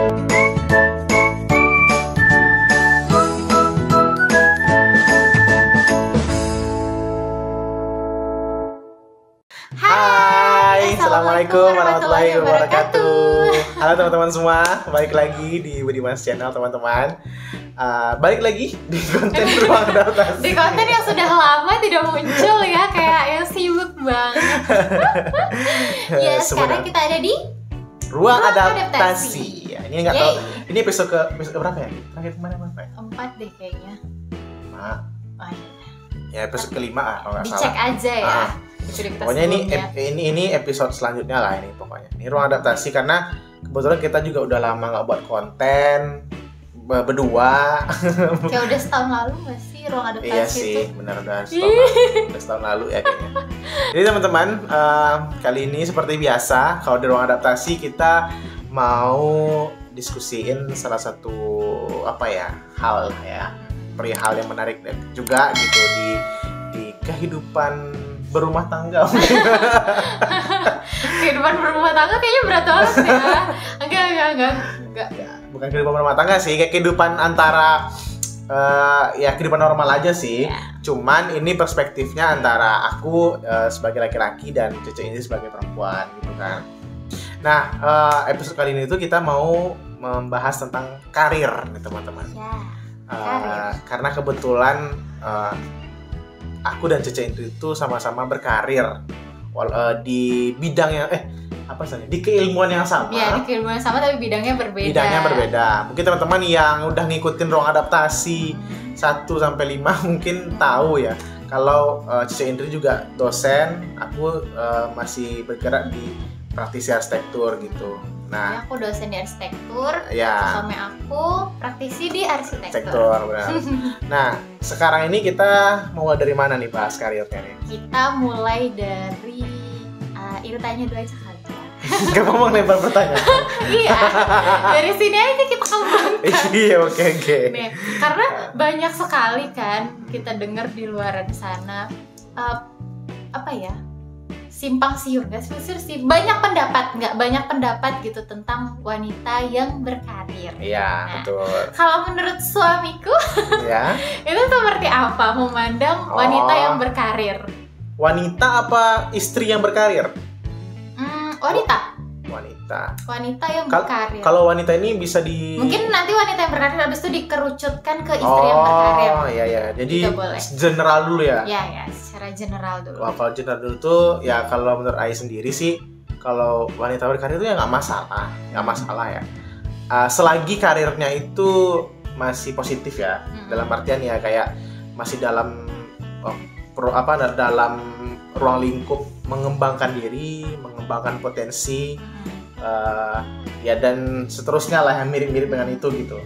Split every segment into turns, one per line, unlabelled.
Hai, Assalamualaikum warahmatullahi wabarakatuh. Halo teman-teman semua, balik lagi di Budiman's Channel teman-teman. Balik lagi di konten Ruang Adaptasi.
Di konten yang sudah lama tidak muncul ya, kayak yang sibuk banget. Ya, sekarang kita ada di
Ruang Adaptasi. Ya, ini nggak tahu. Ini episode berapa ya? Terakhir kemana berapa ya?
4 deh kayaknya.
5.
Oh, iya.
Ya episode kelima kalau nggak salah.
Dicek aja ya.
Pokoknya ini episode selanjutnya lah ini pokoknya. Ini Ruang Adaptasi karena kebetulan kita juga udah lama nggak buat konten berdua.
Kayak udah setahun lalu nggak sih Ruang Adaptasi itu?
Iya sih, benar udah setahun lalu ya kayaknya. Jadi teman-teman, kali ini seperti biasa kalau di Ruang Adaptasi kita mau diskusiin salah satu hal perihal yang menarik juga gitu di kehidupan berumah tangga.
Kehidupan berumah tangga kayaknya berat banget ya. Enggak.
Ya, bukan kehidupan berumah tangga sih, kayak kehidupan antara kehidupan normal aja sih. Cuman ini perspektifnya antara aku sebagai laki-laki dan Cece ini sebagai perempuan gitu kan. Nah, episode kali ini tuh kita mau membahas tentang karir nih teman-teman. Karena kebetulan aku dan Cece itu sama-sama berkarir di bidang yang di keilmuan yang sama.
Iya, di keilmuan yang sama tapi bidangnya berbeda. Mungkin teman-teman yang udah ngikutin Ruang Adaptasi 1-5 mungkin tahu ya. Kalau Cece Indri juga dosen, aku masih bergerak di praktisi arsitektur gitu. Nah, aku dosen di arsitektur,
ya.
Suami aku praktisi di arsitektur.
Benar. Nah, sekarang ini kita mau dari mana nih bahas karirnya nih?
Kita mulai dari tanya dulu aja kali ya.
Gak mau lempar pertanyaan.
Iya, dari sini aja kita kembangkan.
Iya, oke.
Nih, karena banyak sekali kan kita dengar di luar sana simpang siur, banyak pendapat gitu tentang wanita yang berkarir.
Iya, betul.
Kalau menurut suamiku,
ya.
itu seperti apa memandang wanita yang berkarir?
Wanita apa istri yang berkarir?
Wanita yang berkarir.
Kalau wanita ini bisa
mungkin nanti wanita yang berkarir habis itu dikerucutkan ke istri yang berkarir.
Oh iya. Jadi general dulu ya.
Ya, secara general dulu.
Wah, kalau general dulu tuh ya kalau menurut Ai sendiri sih, kalau wanita berkarir itu ya nggak masalah ya. Selagi karirnya itu masih positif ya, dalam artian ya kayak masih dalam dalam ruang lingkup mengembangkan diri, mengembangkan potensi, dan seterusnya lah yang mirip-mirip dengan itu gitu.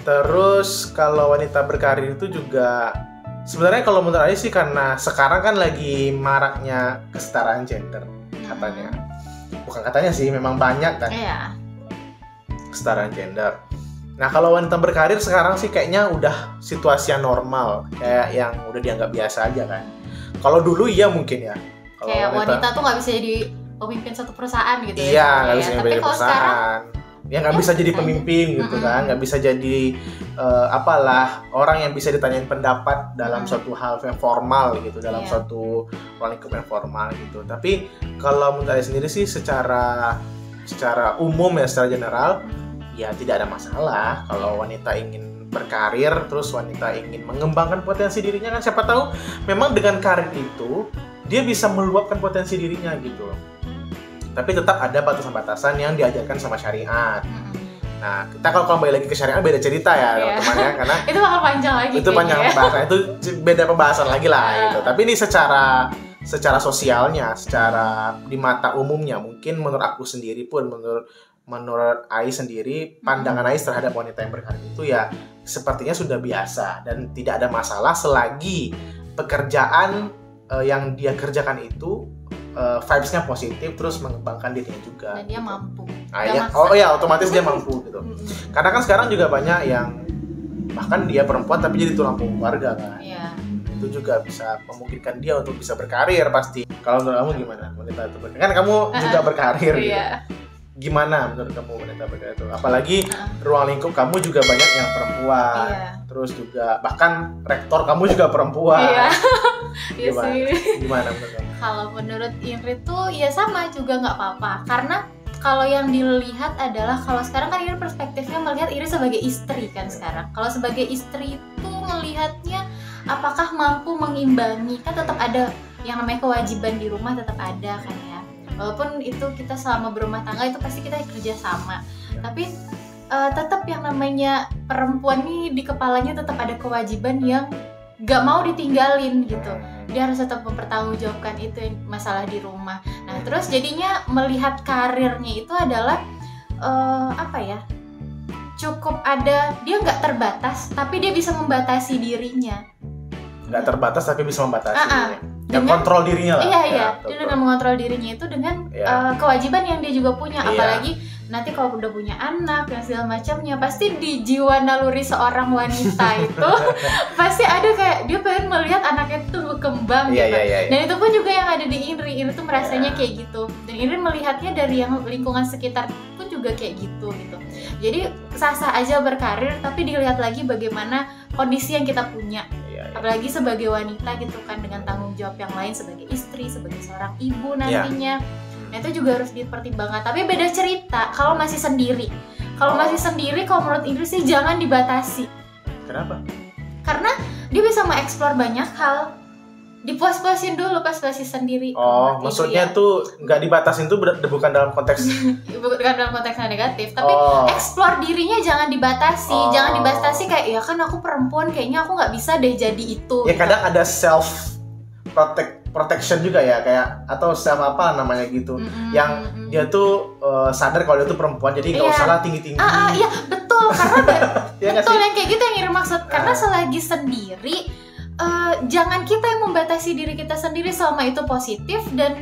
Terus kalau wanita berkarir itu juga sebenarnya kalau menurut saya sih karena sekarang kan lagi maraknya kesetaraan gender katanya. Bukan katanya sih, memang banyak kan.
Iya.
Kesetaraan gender. Nah, kalau wanita berkarir sekarang sih kayaknya udah situasi yang normal, kayak yang udah dianggap biasa aja kan. Kalau dulu iya mungkin ya. Kalau
kayak wanita tuh nggak bisa jadi pemimpin satu perusahaan gitu ya.
Iya, nggak bisa jadi perusahaan. Ya nggak bisa jadi pemimpin gitu kan, nggak bisa jadi orang yang bisa ditanyain pendapat dalam suatu hal yang formal gitu, dalam suatu lingkup yang formal gitu. Tapi kalau menurut saya sendiri sih secara umum ya, secara general ya tidak ada masalah kalau wanita ingin berkarir, terus wanita ingin mengembangkan potensi dirinya kan, siapa tahu memang dengan karir itu dia bisa meluapkan potensi dirinya gitu. Tapi tetap ada batasan-batasan yang diajarkan sama syariat. Nah, kita kalau kembali lagi ke syariat beda cerita ya teman-teman ya, karena
itu bakal panjang lagi.
Itu panjang pembahasan, itu beda pembahasan lagi lah gitu. Tapi ini secara sosialnya, secara di mata umumnya, mungkin menurut aku sendiri pun, menurut Ai sendiri, pandangan Ai terhadap wanita yang berkarir itu ya sepertinya sudah biasa dan tidak ada masalah selagi pekerjaan yang dia kerjakan itu vibes-nya positif, terus mengembangkan dirinya juga.
Dan dia mampu.
Otomatis dia mampu gitu. Karena kan sekarang juga banyak yang bahkan dia perempuan tapi jadi tulang punggung keluarga kan.
Iya.
Itu juga bisa memungkinkan dia untuk bisa berkarir pasti. Kalau menurut kamu gimana? Wanita itu berkarir. Kan kamu juga berkarir gitu.
Iya.
gimana menurut kamu wanita berkarir itu? Apalagi ruang lingkup kamu juga banyak yang perempuan, terus juga bahkan rektor kamu juga perempuan.
Iya sih.
Gimana menurut kamu?
Kalau menurut Ingrid tuh ya sama juga nggak apa-apa, karena kalau yang dilihat adalah kalau sekarang kan Ingrid perspektifnya melihat Ingrid sebagai istri kan sekarang. Kalau sebagai istri itu melihatnya apakah mampu mengimbangi, kan tetap ada yang namanya kewajiban di rumah, tetap ada kan ya. Walaupun itu kita selama berumah tangga itu pasti kita kerja sama, tapi tetap yang namanya perempuan nih di kepalanya tetap ada kewajiban yang gak mau ditinggalin gitu. Dia harus tetap mempertanggungjawabkan itu masalah di rumah. Nah terus jadinya melihat karirnya itu adalah cukup ada, dia nggak terbatas tapi dia bisa membatasi dirinya.
Nggak terbatas tapi bisa membatasi. Dengan kontrol dirinya lah.
Iya. Dia dengan mengontrol dirinya itu dengan kewajiban yang dia juga punya. Apalagi nanti kalau udah punya anak dan segala macamnya, pasti di jiwa naluri seorang wanita itu pasti ada kayak dia pengen melihat anaknya itu berkembang gitu. Dan itu pun juga yang ada di Ingrid tuh merasanya kayak gitu. Dan Ingrid melihatnya dari yang lingkungan sekitar pun juga kayak gitu. Jadi sah-sah aja berkarir, tapi dilihat lagi bagaimana kondisi yang kita punya. Apalagi sebagai wanita gitu kan, dengan tanggung jawab yang lain sebagai istri, sebagai seorang ibu nantinya. Nah itu juga harus dipertimbangkan. Tapi beda cerita kalau masih sendiri. Kalau masih sendiri, kalau menurut Ingrid sih jangan dibatasi.
Kenapa?
Karena dia bisa mengeksplor banyak hal. Dipuas-puasin dulu pas masih sendiri.
Maksudnya tuh nggak dibatasin tuh bukan dalam konteks
bukan dalam konteks yang negatif, tapi explore dirinya jangan dibatasi. Jangan dibatasi kayak ya kan aku perempuan, kayaknya aku nggak bisa deh jadi itu.
Ya gitu. Kadang ada self protection juga ya, kayak atau self apa namanya gitu, yang dia tuh sadar kalau dia tuh perempuan, jadi nggak usah lah tinggi-tinggi.
Iya betul, karena betul yang kayak gitu yang Ingrid maksud. Karena selagi sendiri jangan kita yang membatasi diri kita sendiri selama itu positif dan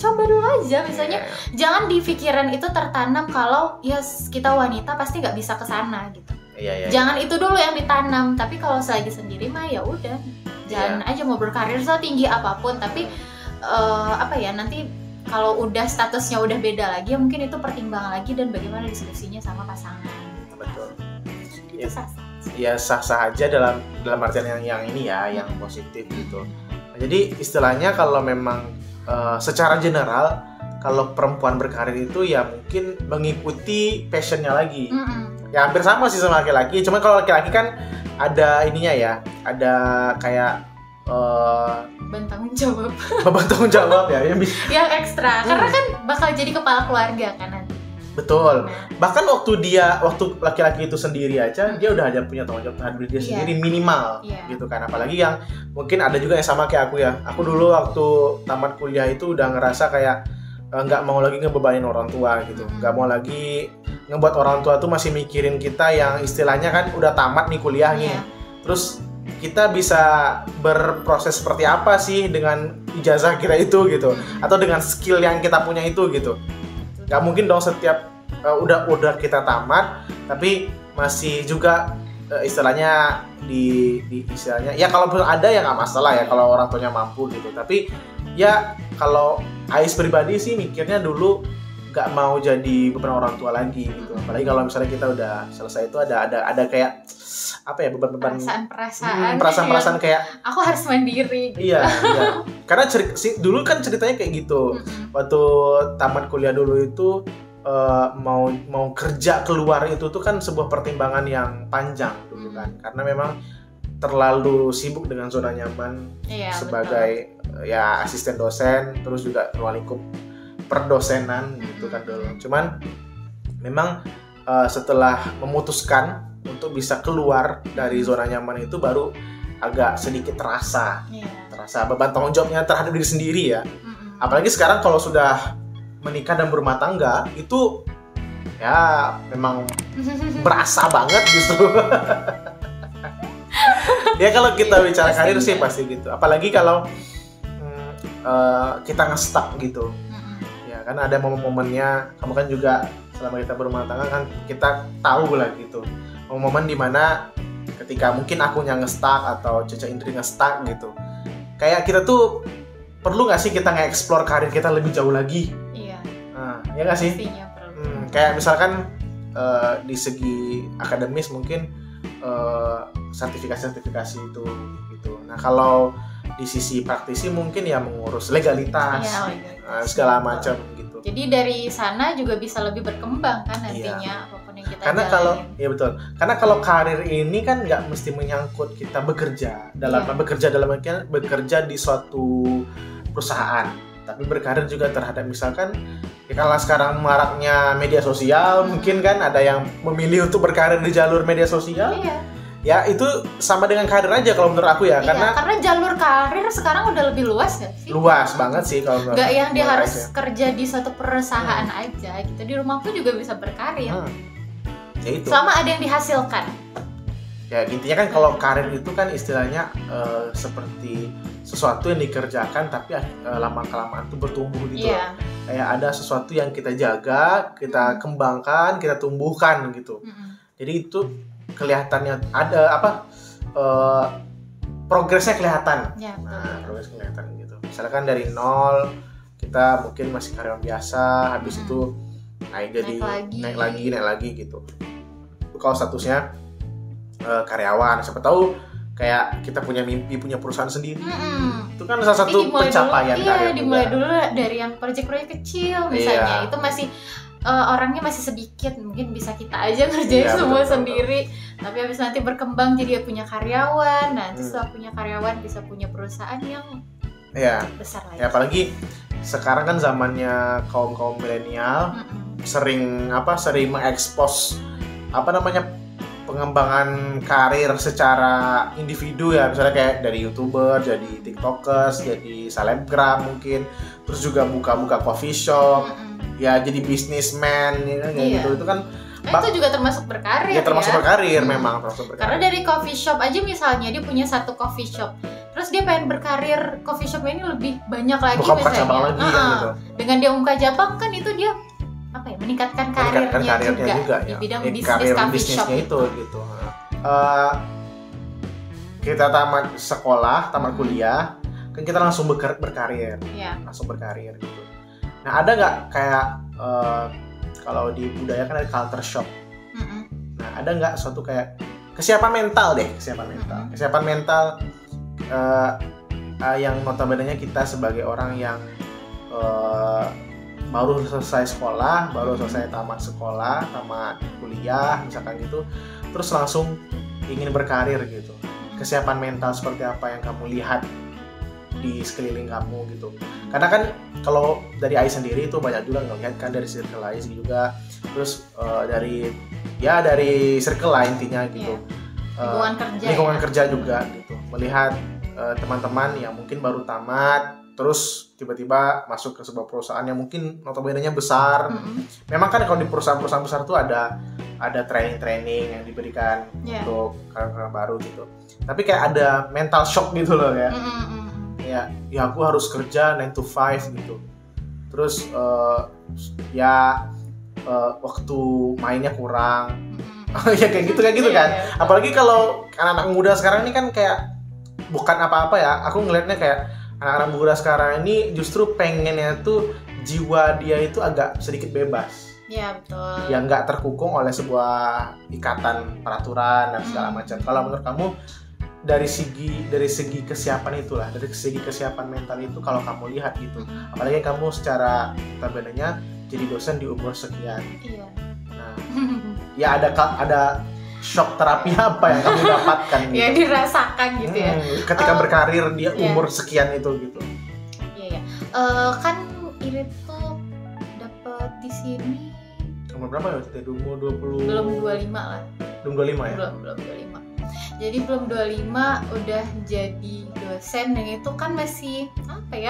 coba dulu aja misalnya. Jangan di pikiran itu tertanam kalau ya kita wanita pasti nggak bisa kesana gitu. Jangan itu dulu yang ditanam. Tapi kalau selagi sendiri mah ya udah jalan aja, mau berkarir setinggi apapun. Tapi nanti kalau udah statusnya udah beda lagi, ya mungkin itu pertimbangan lagi dan bagaimana diskusinya sama pasangan gitu.
Betul.
Itu sah-sah.
Ya sah-sah aja dalam artian yang ini ya, yang positif gitu. Nah, jadi istilahnya kalau memang secara general kalau perempuan berkarir itu ya mungkin mengikuti passionnya lagi. Ya hampir sama sih sama laki-laki. Cuma kalau laki-laki kan ada ininya ya, ada kayak
beban tanggung jawab.
Beban tanggung jawab ya
yang ekstra. Karena kan bakal jadi kepala keluarga kan nanti.
Betul. Bahkan waktu laki-laki itu sendiri aja, dia udah ada punya tanggung jawab terhadap diri dia sendiri minimal gitu kan. Apalagi yang mungkin ada juga yang sama kayak aku ya. Aku dulu waktu tamat kuliah itu udah ngerasa kayak nggak mau lagi ngebebanin orang tua gitu. Nggak mau lagi ngebuat orang tua tuh masih mikirin kita yang istilahnya kan udah tamat nih kuliahnya. Terus kita bisa berproses seperti apa sih dengan ijazah kita itu gitu, atau dengan skill yang kita punya itu gitu. Gak mungkin dong setiap udah kita tamat tapi masih juga istilahnya di istilahnya ya kalaupun ada ya nggak masalah ya kalau orang tuanya mampu gitu. Tapi ya kalau Ais pribadi sih mikirnya dulu nggak mau jadi beban orang tua lagi gitu. Apalagi kalau misalnya kita udah selesai itu ada kayak beban-beban perasaan kayak
aku harus mandiri gitu.
Iya. Karena dulu kan ceritanya kayak gitu. Waktu tamat kuliah dulu itu mau kerja keluar itu tuh kan sebuah pertimbangan yang panjang dulu kan. Karena memang terlalu sibuk dengan zona nyaman sebagai ya asisten dosen, terus juga ruang lingkup perdosenan gitu kan dulu. Cuman memang setelah memutuskan untuk bisa keluar dari zona nyaman itu baru agak sedikit terasa beban tanggung jawabnya terhadap diri sendiri ya. Apalagi sekarang kalau sudah menikah dan berumah tangga itu ya memang berasa banget justru. Ya kalau kita bicara karir sih pasti gitu. Apalagi kalau kita nge-stuck gitu. Ya kan ada momen-momennya. Kamu kan juga selama kita berumah tangga kan kita tahu lah gitu. Momen dimana ketika mungkin akunya nge-stuck atau Caca Indri nge-stuck gitu, kayak kita tuh perlu nggak sih kita nge-explore karir kita lebih jauh lagi?
Iya.
Nah, Ya nggak sih?
Pastinya perlu.
Kayak misalkan di segi akademis mungkin sertifikasi itu gitu. Nah kalau di sisi praktisi mungkin ya mengurus legalitas, segala macam gitu.
Jadi dari sana juga bisa lebih berkembang kan nantinya apapun yang kita
karena kalau betul, karena kalau karir ini kan nggak mesti menyangkut kita bekerja bekerja di suatu perusahaan, tapi berkarir juga terhadap misalkan kalau sekarang maraknya media sosial, mungkin kan ada yang memilih untuk berkarir di jalur media sosial. Ya itu sama dengan karir aja kalau menurut aku ya, karena
jalur karir sekarang udah lebih luas nggak sih?
Luas banget sih kalau menurut.
Nggak yang dia harus kerja di suatu perusahaan aja gitu, di rumah pun juga bisa berkarir.
Ya itu.
Selama ada yang dihasilkan.
Ya intinya kan kalau karir itu kan istilahnya seperti sesuatu yang dikerjakan tapi lama kelamaan tuh bertumbuh gitu. Kayak ada sesuatu yang kita jaga, kita kembangkan, kita tumbuhkan gitu. Jadi itu kelihatannya ada progresnya kelihatan. Progres kelihatan gitu. Misalkan dari nol kita mungkin masih karyawan biasa, habis itu naik lagi gitu. Kalau statusnya karyawan, siapa tahu kayak kita punya mimpi punya perusahaan sendiri. Itu kan salah satu pencapaian karir.
Dimulai dulu dari yang proyek-proyek kecil misalnya. Itu masih orangnya masih sedikit, mungkin bisa kita aja ngerjain semua sendiri. Tapi habis nanti berkembang jadi punya karyawan. Nanti setelah punya karyawan bisa punya perusahaan yang besar lagi.
Ya apalagi sekarang kan zamannya kaum milenial sering mengekspos pengembangan karir secara individu ya, misalnya kayak dari YouTuber, jadi TikTokers, jadi selebgram mungkin, terus juga buka coffee shop, ya jadi businessman gitu. Itu kan
itu juga termasuk berkarir.
Ya termasuk berkarir memang termasuk berkarir.
Karena dari coffee shop aja misalnya dia punya satu coffee shop, terus dia pengen berkarir coffee shop ini lebih banyak lagi misalnya.
Gitu.
Dengan dia buka cabang kan itu dia meningkatkan karirnya juga di bidang bisnis coffee shop
itu gitu. Kita tamat sekolah, tamat kuliah, kan kita langsung berkarir, langsung berkarir gitu. Nah ada nggak kayak kalau di budaya kan ada culture shock. Nah ada nggak suatu kayak kesiapan mental yang notabene kita sebagai orang yang baru selesai sekolah, baru selesai tamat kuliah misalkan gitu, terus langsung ingin berkarir gitu. Kesiapan mental seperti apa yang kamu lihat di sekeliling kamu gitu? Karena kan kalau dari Ai sendiri itu banyak juga ngelihat kan dari circle Ai juga, terus dari circle lain intinya gitu. Lingkungan kerja juga gitu. Melihat teman-teman yang mungkin baru tamat terus tiba-tiba masuk ke sebuah perusahaan yang mungkin notabene-nya besar. Memang kan kalau di perusahaan-perusahaan besar tuh ada training yang diberikan untuk karyawan baru gitu. Tapi kayak ada mental shock gitu loh ya. Ya aku harus kerja 9 to 5 gitu. Terus waktu mainnya kurang. Ya kayak gitu kan. Apalagi kalau anak-anak muda sekarang ini kan kayak bukan apa-apa ya. Aku ngelihatnya kayak anak-anak muda sekarang ini justru pengennya tuh jiwa dia itu agak sedikit bebas.
Iya betul.
Yang nggak terkungkung oleh sebuah ikatan peraturan dan segala macam. Kalau menurut kamu dari segi kesiapan itulah, dari segi kesiapan mental itu kalau kamu lihat gitu, apalagi kamu secara tabenanya jadi dosen di umur sekian.
Iya.
Nah, ya ada shock terapi apa yang kamu dapatkan gitu?
Yang dirasakan gitu ya.
Ketika berkarir dia umur sekian itu gitu.
Iya. Kan Irit tuh dapat di sini
umur berapa ya waktu itu? Umur 20?
Belum 25 lah.
Belum 25 ya?
Belum 25. Jadi belum 25 udah jadi dosen, yang itu kan masih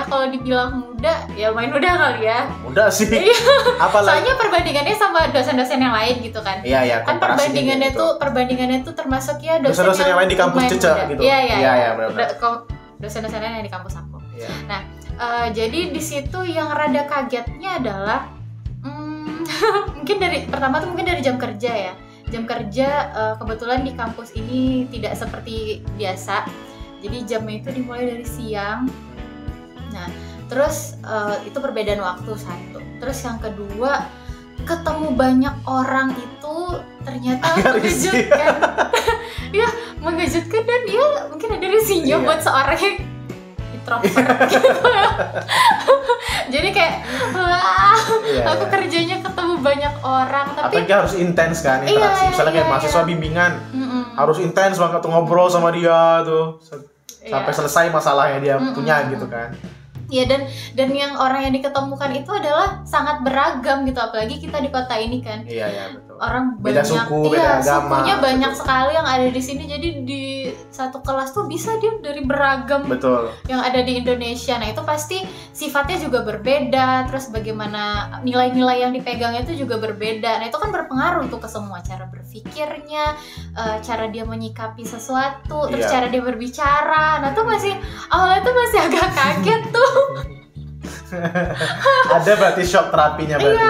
kalau dibilang muda ya main muda kali ya.
Muda sih. Apalagi
soalnya perbandingannya sama dosen-dosen yang lain gitu kan.
Iya,
kan perbandingannya tuh termasuk ya
dosen-dosen yang lain di kampus Cece gitu.
Iya, benar. Dosen-dosen yang di kampus aku.
Iya.
Nah, jadi di situ yang rada kagetnya adalah mungkin dari jam kerja ya. Jam kerja kebetulan di kampus ini tidak seperti biasa. Jadi jamnya itu dimulai dari siang. Nah, terus itu perbedaan waktu satu.
Terus yang kedua, ketemu banyak orang itu ternyata mengejutkan. Ya, mengejutkan dan ya mungkin ada risikonya buat seorang yang introvert gitu. Jadi kayak aku kerjanya ketemu banyak orang tapi
harus intens kan interaksi. Misalnya kayak mahasiswa bimbingan harus intens banget tuh ngobrol sama dia tuh sampai selesai masalahnya dia punya gitu kan.
Ya, dan yang orang yang diketemukan itu adalah sangat beragam gitu, apalagi kita di kota ini kan.
Iya betul.
Orang
beda
banyak,
suku, beda agama.
Sukunya banyak sekali yang ada di sini. Jadi di satu kelas tuh bisa dia dari beragam.
Betul.
Yang ada di Indonesia. Nah, itu pasti sifatnya juga berbeda. Terus bagaimana nilai-nilai yang dipegangnya itu juga berbeda. Nah, itu kan berpengaruh tuh ke semua cara berpikirnya, cara dia menyikapi sesuatu, terus cara dia berbicara. Nah, tuh awalnya tuh masih agak kaget tuh.
Ada berarti shock terapinya berarti.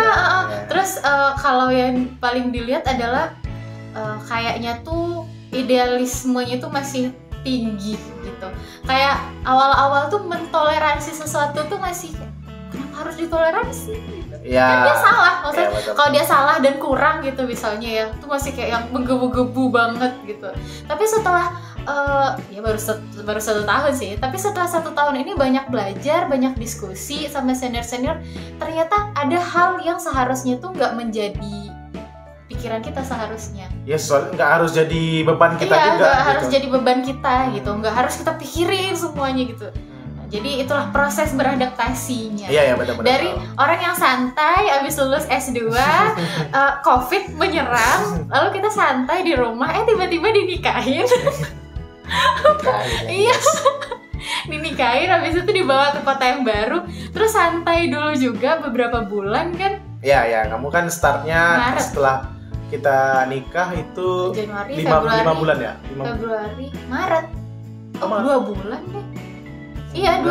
Terus kalau yang paling dilihat adalah kayaknya tuh idealismenya tuh masih tinggi gitu. Kayak awal-awal tuh mentoleransi sesuatu tuh masih kenapa harus ditoleransi? Kan dia salah, maksudnya kalau dia salah dan kurang gitu misalnya ya, tuh masih kayak yang menggebu-gebu banget gitu. Tapi setelah ya baru 1 tahun sih, tapi setelah 1 tahun ini banyak belajar, banyak diskusi sama senior-senior, ternyata ada hal yang seharusnya tuh nggak menjadi pikiran kita seharusnya.
Ya soalnya nggak harus jadi beban kita juga.
Nggak harus jadi beban kita gitu, nggak harus kita pikirin semuanya gitu. Jadi itulah proses beradaptasinya.
Iya benar-benar.
Dari orang yang santai abis lulus S2, COVID menyerang, lalu kita santai di rumah, tiba-tiba dinikahin. Iya. Dinikahin, habis itu dibawa ke kota yang baru, terus santai dulu juga beberapa bulan kan.
Iya, kamu kan startnya
Maret.
Setelah kita nikah itu
Januari,
5 bulan ya?
Februari, Maret. 2 bulan deh. Iya,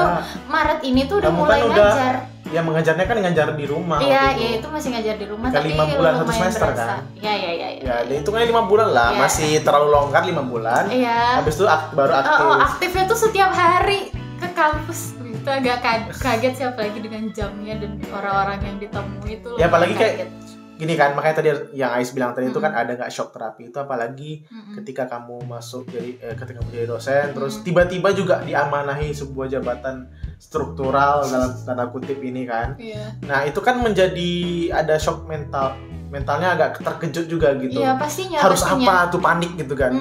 Maret ini tuh udah
kamu
mulai
kan
ngajar.
Ya mengajarnya kan ngajar di rumah.
Iya, itu masih ngajar di rumah
tapi 5 bulan 1 semester berasa. Kan?
Iya.
Ya, hitungannya 5 bulan lah, masih terlalu longgar 5 bulan.
Iya.
Habis itu baru aktif.
Aktifnya tuh setiap hari ke kampus. Itu agak kaget sih, apalagi dengan jamnya dan orang-orang yang ditemui itu.
Ya apalagi kayak gini kan, makanya tadi yang Ais bilang tadi itu kan ada nggak shock terapi itu, apalagi ketika kamu masuk ketika kamu jadi dosen, terus tiba-tiba juga diamanahi sebuah jabatan struktural dalam tanda kutip ini kan. Nah itu kan menjadi ada shock mentalnya agak terkejut juga gitu.
Iya pastinya.
Harus apa tuh, panik gitu kan.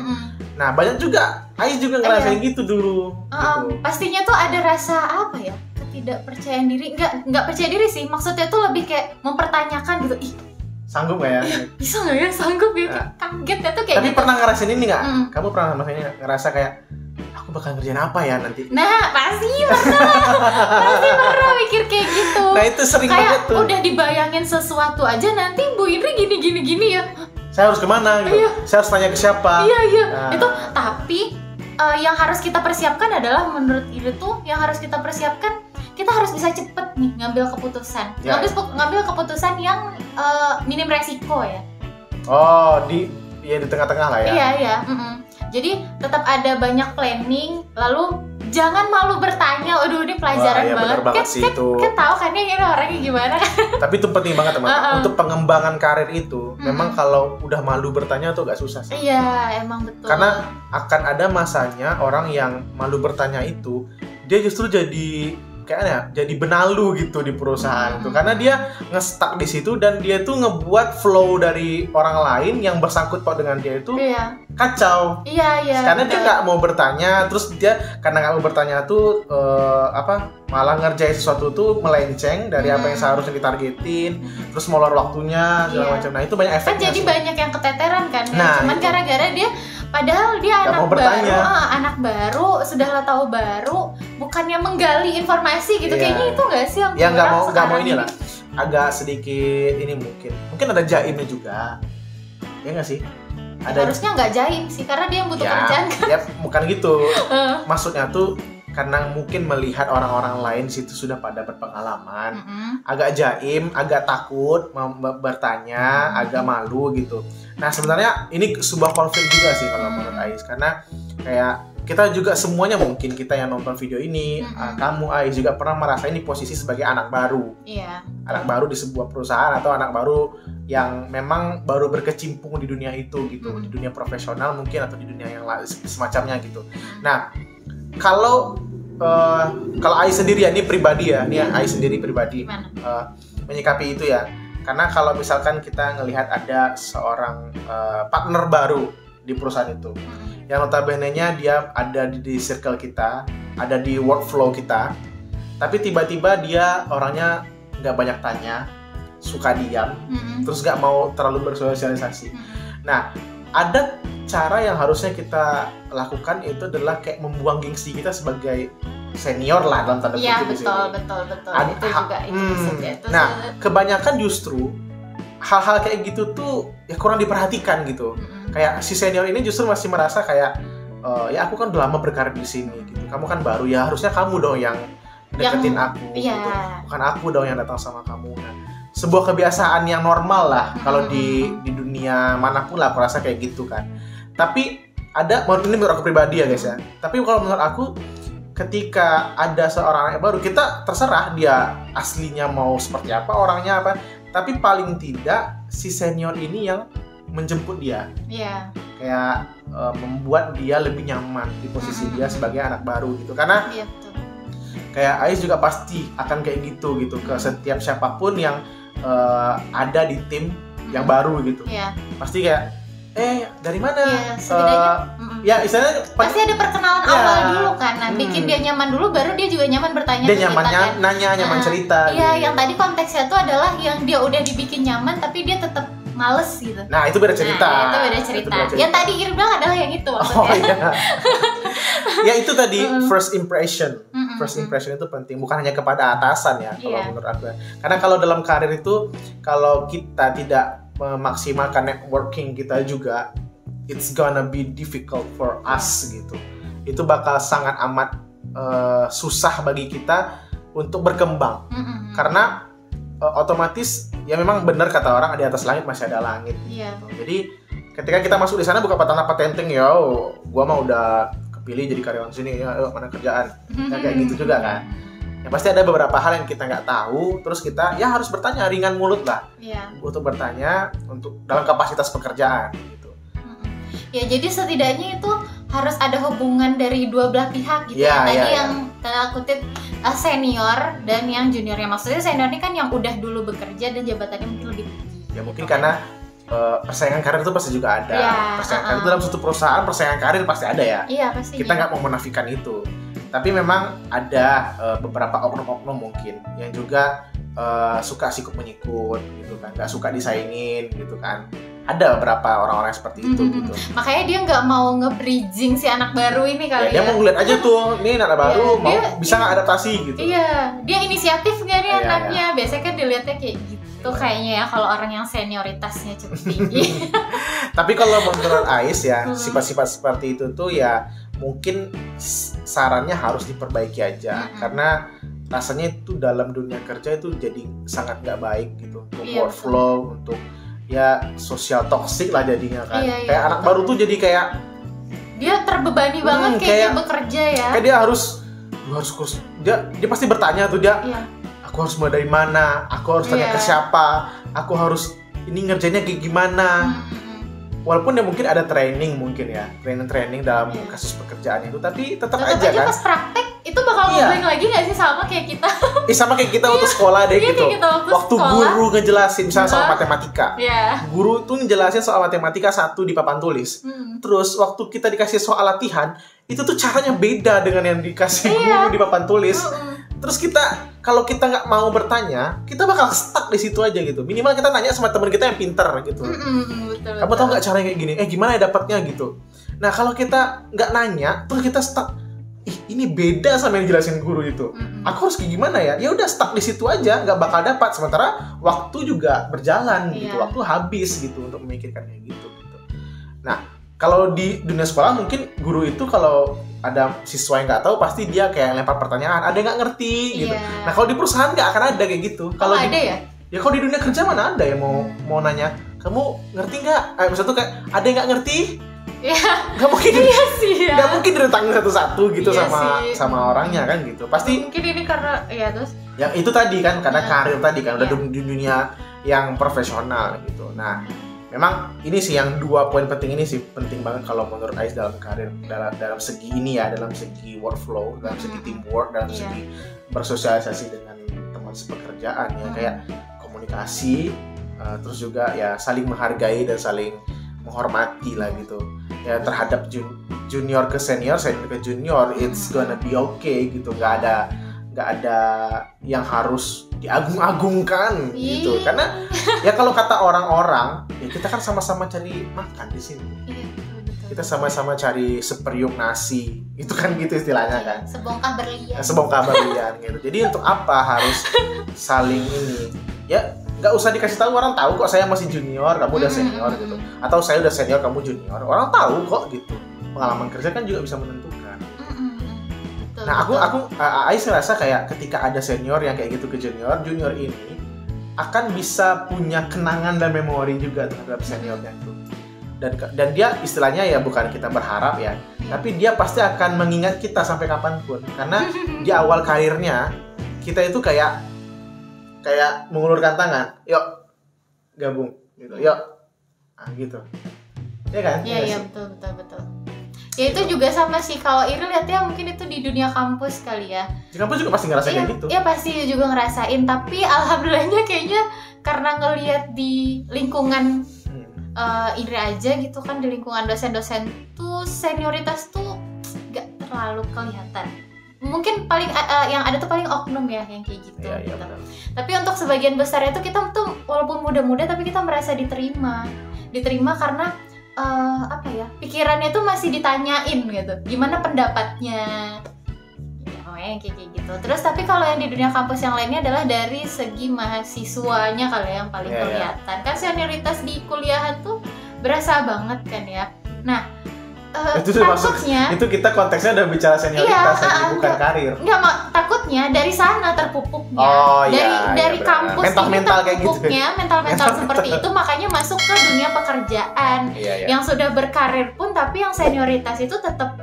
Nah banyak juga Ais juga ngerasain gitu dulu. Gitu.
Pastinya tuh ada rasa apa ya, ketidakpercayaan diri, nggak percaya diri sih, maksudnya tuh lebih kayak mempertanyakan gitu.
Sanggup gak ya?
Bisa gak ya? Sanggup ya? Kaget ya tuh kayak
Tapi
gitu.
pernah ngerasain ini gak? Kamu pernah ngerasa kayak aku bakal ngerjain apa ya nanti?
Nah pasti pernah mikir kayak gitu.
Nah itu sering
kayak
banget tuh.
Udah dibayangin sesuatu aja, nanti Bu Indri gini ya.
Saya harus kemana gitu? Saya harus tanya ke siapa?
Iya. Itu tapi yang harus kita persiapkan adalah, menurut Indri tuh yang harus kita persiapkan, kita harus bisa cepet nih ngambil keputusan. Ngambil keputusan yang minim resiko ya.
Oh, di tengah-tengah lah ya.
Iya. Jadi tetap ada banyak planning, lalu jangan malu bertanya. Aduh, ini pelajaran banget. Kan tahu kan ya ini orangnya gimana.
Tapi itu penting banget teman-teman. Untuk pengembangan karir itu, memang kalau udah malu bertanya tuh gak susah sih.
Iya, emang betul.
Karena akan ada masanya orang yang malu bertanya itu, dia justru jadi benalu gitu di perusahaan itu, karena dia nge-stuck di situ dan dia tuh ngebuat flow dari orang lain yang bersangkut paut dengan dia itu kacau.
Iya.
Karena dia nggak mau bertanya, terus dia karena nggak mau bertanya tuh malah ngerjain sesuatu tuh melenceng dari apa yang seharusnya ditargetin, terus molor waktunya segala macam. Nah itu banyak efeknya.
Kan jadi banyak yang keteteran kan.
Nah,
cuman gara-gara dia, padahal dia anak baru, sudah tahu baru, bukannya menggali informasi gitu. Kayaknya itu nggak sih yang
nggak mau inilah, agak sedikit ini mungkin ada jaimnya juga, ya nggak sih?
Harusnya nggak jaim sih, karena dia yang butuh kerjaan kan.
Ya bukan gitu. Maksudnya tuh karena mungkin melihat orang-orang lain situ sudah pada berpengalaman, agak jaim, agak takut bertanya, agak malu gitu. Nah sebenarnya ini sebuah konflik juga sih kalau menurut Ais, karena kayak kita juga semuanya mungkin kita yang nonton video ini, kamu Ais juga pernah merasain di posisi sebagai anak baru.
Iya.
Anak baru di sebuah perusahaan atau anak baru yang memang baru berkecimpung di dunia itu gitu, di dunia profesional mungkin atau di dunia yang lain semacamnya gitu. Nah, kalau Ais sendiri ya, ini pribadi ya, ini Ais sendiri pribadi menyikapi itu ya. Karena kalau misalkan kita ngelihat ada seorang partner baru di perusahaan itu, yang notabene-nya dia ada di circle kita, ada di workflow kita, tapi tiba-tiba dia orangnya nggak banyak tanya, suka diam, terus nggak mau terlalu bersosialisasi. Nah, ada cara yang harusnya kita lakukan, itu adalah kayak membuang gengsi kita sebagai senior lah dalam tanda kutip.
Iya, betul. Itu juga itu maksudnya.
Nah, kebanyakan justru hal-hal kayak gitu tuh ya kurang diperhatikan gitu. Kayak si senior ini justru masih merasa kayak ya aku kan udah lama berkarir di sini gitu. Kamu kan baru, ya harusnya kamu dong yang deketin aku gitu. Bukan aku dong yang datang sama kamu. Nah, sebuah kebiasaan yang normal lah kalau di dunia manapun lah aku rasa kayak gitu kan. Tapi ada, ini menurut aku pribadi ya guys ya. Tapi kalau menurut aku ketika ada seorang anak baru, kita terserah dia aslinya mau seperti apa, orangnya apa. Tapi paling tidak si senior ini yang menjemput dia, kayak membuat dia lebih nyaman di posisi dia sebagai anak baru gitu. Karena kayak Ais juga pasti akan kayak gitu ke setiap siapapun yang ada di tim yang baru gitu. Pasti kayak dari mana? Ya istilahnya
pasti ada perkenalan awal dulu kan. Nah, bikin dia nyaman dulu, baru dia juga nyaman bertanya.
Dia nyaman nanya, nyaman cerita.
Iya, yang tadi konteksnya tuh adalah yang dia udah dibikin nyaman tapi dia tetap males gitu.
Nah, itu beda cerita.
Itu beda cerita. Yang tadi Iri bilang adalah yang itu maksudnya.
Oh iya. Ya itu tadi first impression. First impression itu penting, bukan hanya kepada atasan ya kalau menurut aku. Karena kalau dalam karir itu, kalau kita tidak memaksimalkan networking kita juga, it's gonna be difficult for us gitu. Itu bakal sangat amat susah bagi kita untuk berkembang. Karena otomatis ya memang benar kata orang, di atas langit masih ada langit. Jadi ketika kita masuk di sana bukan patah tenteng, gua mah udah kepilih jadi karyawan sini, ya mana kerjaan, kayak gitu juga kan. Ya pasti ada beberapa hal yang kita nggak tahu, terus kita ya harus bertanya, ringan mulut lah untuk bertanya untuk dalam kapasitas pekerjaan gitu.
Ya jadi setidaknya itu harus ada hubungan dari dua belah pihak gitu. Yang tanda kutip senior dan yang juniornya. Maksudnya senior ini kan yang udah dulu bekerja dan jabatannya mungkin lebih tinggi.
Ya mungkin karena persaingan karir itu pasti juga ada. Persaingan karir itu dalam suatu perusahaan, persaingan karir pasti ada ya.
Pastinya.
Kita nggak mau menafikan itu. Tapi memang ada beberapa oknum-oknum mungkin yang juga suka sikut menyikut gitu kan, nggak suka disaingin gitu kan. Ada beberapa orang-orang seperti itu gitu.
Makanya dia nggak mau nge-bridging si anak baru ini kali ya.
Dia mau ngeliat aja tuh, nih anak baru mau bisa nggak adaptasi gitu.
Iya, dia inisiatif nggak nih anaknya. Biasanya kan dilihatnya kayak gitu kayaknya ya, kalau orang yang senioritasnya cukup tinggi.
Tapi kalau menurut Ais ya, sifat-sifat seperti itu tuh ya mungkin sarannya harus diperbaiki aja. Karena rasanya itu dalam dunia kerja itu jadi sangat nggak baik gitu. Untuk workflow, untuk ya sosial toksik lah jadinya kan. Kayak anak baru tuh jadi kayak
dia terbebani banget kayak dia bekerja ya.
Kayak dia harus kursus. Dia pasti bertanya tuh aku harus mulai dari mana? Aku harus tanya ke siapa? Aku harus ini ngerjainnya kayak gimana? Walaupun ya mungkin ada training dalam kasus pekerjaan itu, tapi tetap aja kan.
Pas praktek itu bakal ngobrolin lagi nggak sih sama kayak kita?
Sama kayak kita waktu sekolah deh gitu. Waktu guru ngejelasin misalnya soal matematika. Guru tuh ngejelasin soal matematika 1 di papan tulis. Terus waktu kita dikasih soal latihan, itu tuh caranya beda dengan yang dikasih guru di papan tulis. Terus kalau kita nggak mau bertanya, kita bakal stuck di situ aja gitu. Minimal kita nanya sama teman kita yang pinter gitu.
Betul.
Kamu tahu nggak caranya kayak gini? Gimana ya dapatnya gitu. Nah kalau kita nggak nanya, terus kita stuck. Ini beda sama yang dijelasin guru itu. Aku harus kayak gimana ya? Ya udah stuck di situ aja, nggak bakal dapat. Sementara waktu juga berjalan gitu, waktu habis gitu untuk memikirkan kayak gitu. Nah kalau di dunia sekolah mungkin guru itu kalau ada siswa yang nggak tahu pasti dia kayak lempar pertanyaan, ada yang nggak ngerti gitu. Nah kalau di perusahaan nggak akan ada kayak gitu. Kalau
ada ya?
Ya kalau di dunia kerja mana ada yang mau nanya, kamu ngerti nggak? Maksudnya tuh kayak ada yang nggak ngerti, Nggak mungkin,
Iya sih ya.
nggak mungkin didatangin satu-satu gitu
Iya
sama orangnya kan gitu. Pasti
mungkin ini karena ya terus
yang itu tadi kan karena
Iya.
karir tadi kan udah
Iya.
di dunia yang profesional gitu. Nah, memang ini sih yang 2 poin penting ini sih penting banget kalau menurut Ais dalam karir, dalam segi ini ya, dalam segi workflow, dalam segi teamwork, dalam
Iya.
segi bersosialisasi dengan teman sepekerjaan ya, kayak komunikasi, terus juga ya saling menghargai dan saling menghormati lah gitu ya, terhadap junior ke senior, senior ke junior, it's gonna be okay gitu. Nggak ada yang harus diagung-agungkan gitu,
Iya.
karena ya kalau kata orang-orang ya kita kan sama-sama cari makan di sini,
iya, betul.
kita sama-sama cari seperiuk nasi, itu kan gitu istilahnya kan,
Sebongkah berlian.
sebongkah berlian gitu. Jadi untuk apa harus saling ini ya, nggak usah dikasih tahu, orang tahu kok saya masih junior, kamu udah senior gitu, atau saya udah senior, kamu junior, orang tahu kok gitu. Pengalaman kerja kan juga bisa menentukan.
Betul,
Nah,
betul.
Ais ngerasa kayak ketika ada senior yang kayak gitu ke junior, junior ini akan bisa punya kenangan dan memori juga terhadap seniornya itu. Dan dia istilahnya ya bukan kita berharap ya, tapi dia pasti akan mengingat kita sampai kapanpun. Karena di awal karirnya kita itu kayak mengulurkan tangan, yuk gabung gitu, yuk, nah, gitu, ya kan?
Iya, iya, betul. Ya itu juga sama sih, kalau Iri lihatnya mungkin itu di dunia kampus kali ya.
Di kampus juga pasti ngerasa kayak gitu.
Iya pasti juga ngerasain, tapi alhamdulillahnya kayaknya karena ngelihat di lingkungan Indri aja gitu kan, di lingkungan dosen-dosen tuh senioritas tuh gak terlalu kelihatan. Mungkin paling yang ada tuh paling oknum ya yang kayak gitu.
Iya,
gitu.
benar.
Tapi untuk sebagian besar itu kita tuh walaupun muda-muda tapi kita merasa diterima karena apa ya, pikirannya tuh masih ditanyain gitu, gimana pendapatnya, ya kayak gitu. Terus tapi kalau yang di dunia kampus yang lainnya adalah dari segi mahasiswanya kali ya, yang paling
Iya, iya.
kelihatan. Kan senioritas di kuliahan tuh berasa banget kan ya. Nah,
Itu tuh
takutnya
itu kita konteksnya udah bicara senioritas
Iya,
lagi, bukan
enggak.
karir.
Enggak, takutnya dari sana terpupuknya.
Oh,
dari
iya,
kampus
mental-mental
ini
kayak gitu.
terpupuknya mental seperti itu, makanya masuk ke dunia pekerjaan.
Iya.
Yang sudah berkarir pun tapi yang senioritas itu tetap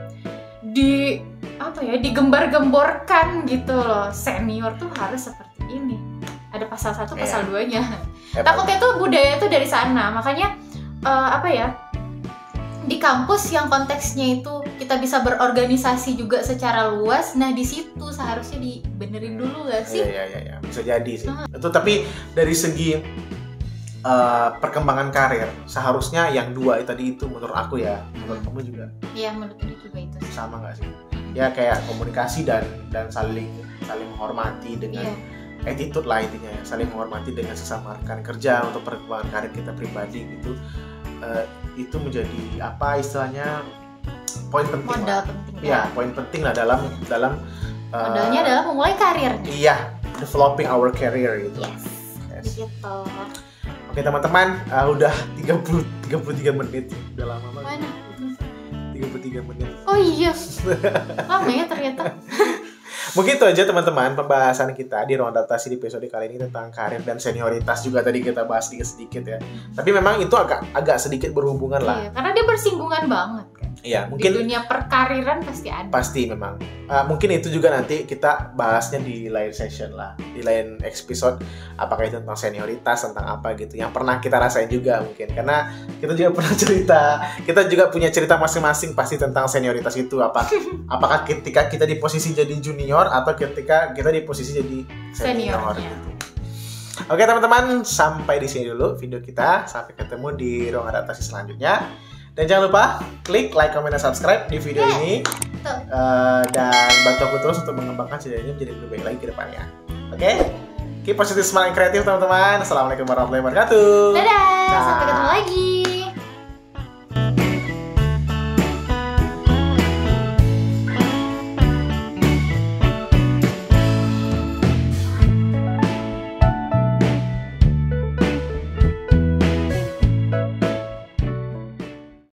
digembar-gemborkan gitu loh. Senior tuh harus seperti ini. Ada pasal 1, pasal 2-nya. Takutnya tuh budaya tuh dari sana. Makanya di kampus yang konteksnya itu kita bisa berorganisasi juga secara luas. Nah, di situ seharusnya dibenerin dulu gak sih?
Iya, bisa jadi sih. Itu tapi dari segi perkembangan karir, seharusnya yang 2 tadi itu menurut aku ya, menurut kamu juga
Iya, menurut ini juga itu sih.
sama nggak sih? Ya kayak komunikasi dan saling menghormati dengan attitude lah intinya ya, saling menghormati dengan sesama rekan kerja untuk perkembangan karir kita pribadi gitu. Itu menjadi apa istilahnya poin penting.
Modal penting
Ya, poin penting lah dalam
modalnya adalah memulai karirnya.
Iya, developing our career gitu.
Yes. Gitu.
Oke teman-teman, udah 33 menit, udah lama banget.
Mana?
33 menit.
Oh iya, lama ya ternyata.
Mungkin itu aja teman-teman pembahasan kita di ruang adaptasi di episode kali ini tentang karir dan senioritas, juga tadi kita bahas sedikit ya. Tapi memang itu agak sedikit berhubungan lah.
Iya, karena dia bersinggungan banget kan.
Iya,
Di
mungkin
dunia perkariran pasti ada.
pasti memang. Mungkin itu juga nanti kita bahasnya di lain session lah, di lain episode. Apakah itu tentang senioritas, tentang apa gitu, yang pernah kita rasain juga mungkin. Karena kita juga pernah cerita, kita juga punya cerita masing-masing pasti tentang senioritas itu. Apakah ketika kita di posisi jadi junior atau ketika kita di posisi jadi senior
Seniornya.
gitu. Oke teman-teman, sampai di sini dulu video kita. Sampai ketemu di ruang adaptasi selanjutnya. Dan jangan lupa klik like, comment, dan subscribe di video ini. Dan bantu aku terus untuk mengembangkan channel ini menjadi lebih baik lagi ke depannya. Oke? Keep positive, smart, and kreatif teman-teman. Assalamualaikum warahmatullahi wabarakatuh.
Dadah,
Dah.
sampai ketemu lagi.